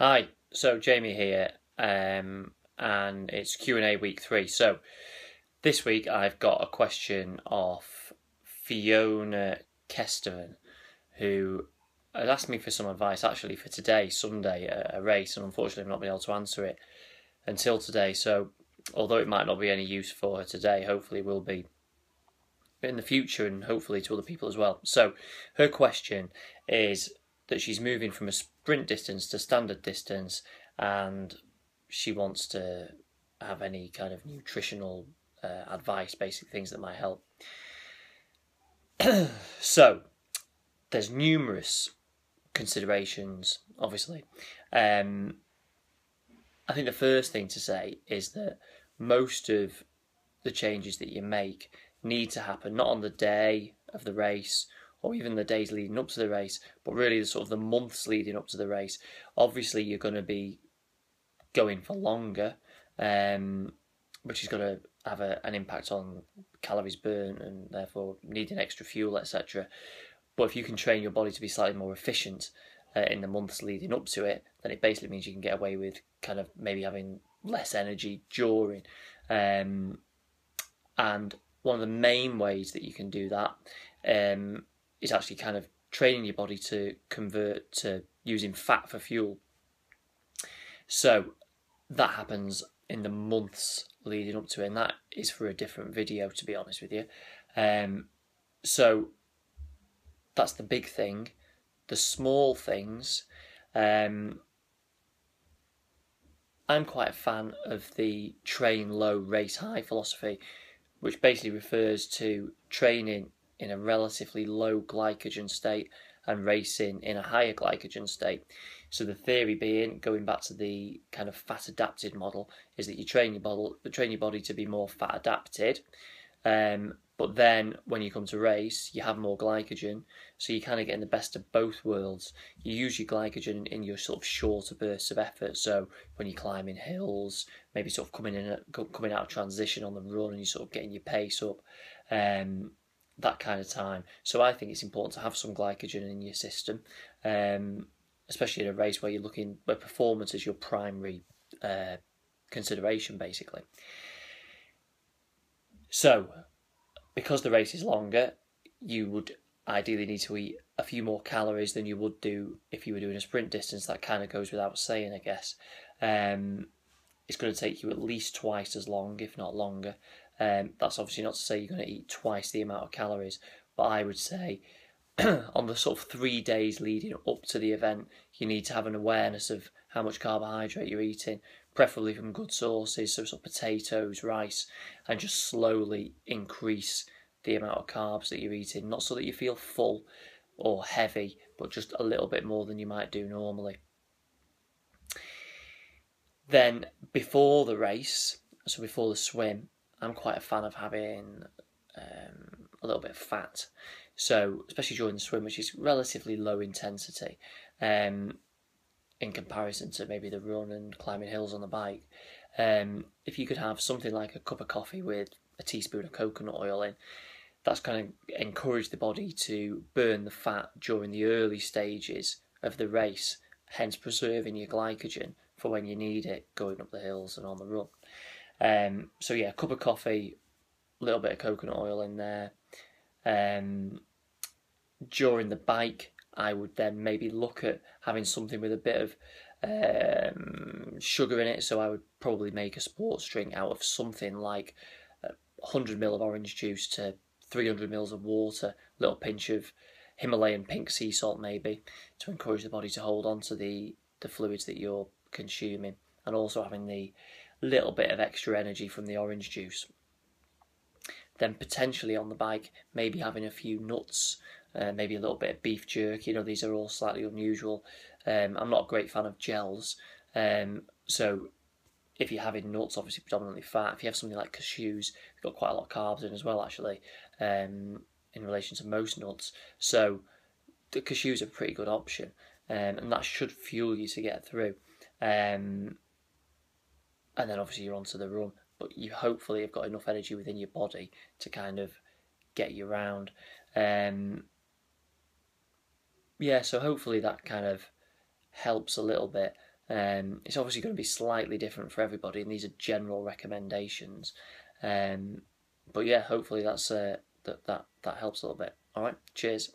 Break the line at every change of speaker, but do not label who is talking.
Hi, so Jamie here, and it's Q&A week 3. So this week I've got a question of Fiona Kesteven, who had asked me for some advice actually for today, Sunday, a race, and unfortunately I've not been able to answer it until today. So although it might not be any use for her today, hopefully it will be in the future and hopefully to other people as well. So her question is that she's moving from a sprint distance to standard distance, and she wants to have any kind of nutritional advice, basic things that might help. So there's numerous considerations, obviously. I think the first thing to say is that most of the changes that you make need to happen not on the day of the race or even the days leading up to the race, but really the sort of the months leading up to the race. Obviously, you're going to be going for longer, which is going to have an impact on calories burnt and therefore needing extra fuel, etc. But if you can train your body to be slightly more efficient in the months leading up to it, then it basically means you can get away with kind of maybe having less energy during. And one of the main ways that you can do that is actually kind of training your body to convert to using fat for fuel. So that happens in the months leading up to it, and that is for a different video, to be honest with you. So that's the big thing. The small things, I'm quite a fan of the train low, race high philosophy, which basically refers to training in a relatively low glycogen state and racing in a higher glycogen state. So the theory being, going back to the kind of fat adapted model, is that you train your body to be more fat adapted, but then when you come to race, you have more glycogen, so you're kind of getting the best of both worlds. You use your glycogen in your sort of shorter bursts of effort, so when you're climbing hills, maybe sort of coming out of transition on the run, and you're sort of getting your pace up, that kind of time. So I think it's important to have some glycogen in your system, especially in a race where performance is your primary consideration, basically. So, because the race is longer, you would ideally need to eat a few more calories than you would do if you were doing a sprint distance. That kind of goes without saying, I guess. It's going to take you at least twice as long, if not longer. That's obviously not to say you're going to eat twice the amount of calories, but I would say on the sort of 3 days leading up to the event, you need to have an awareness of how much carbohydrate you're eating, preferably from good sources, so sort of potatoes, rice, and just slowly increase the amount of carbs that you're eating, not so that you feel full or heavy, but just a little bit more than you might do normally. Then before the race, so before the swim, I'm quite a fan of having a little bit of fat. So especially during the swim, which is relatively low intensity in comparison to maybe the run and climbing hills on the bike. If you could have something like a cup of coffee with a teaspoon of coconut oil in, that's going to encourage the body to burn the fat during the early stages of the race, hence preserving your glycogen for when you need it going up the hills and on the run. So yeah, a cup of coffee, a little bit of coconut oil in there. During the bike, I would then maybe look at having something with a bit of sugar in it. So I would probably make a sports drink out of something like 100ml of orange juice to 300ml of water, a little pinch of Himalayan pink sea salt maybe, to encourage the body to hold on to the fluids that you're consuming, and also having the little bit of extra energy from the orange juice. Then potentially on the bike, maybe having a few nuts, maybe a little bit of beef jerky. These are all slightly unusual. I'm not a great fan of gels, so if you're having nuts, obviously predominantly fat. If you have something like cashews, they've got quite a lot of carbs in as well, actually, in relation to most nuts. So the cashews are a pretty good option, and that should fuel you to get through. And then obviously you're onto the run, but you hopefully have got enough energy within your body to kind of get you around. So hopefully that kind of helps a little bit. It's obviously going to be slightly different for everybody, and these are general recommendations. But yeah, hopefully that helps a little bit. All right, cheers.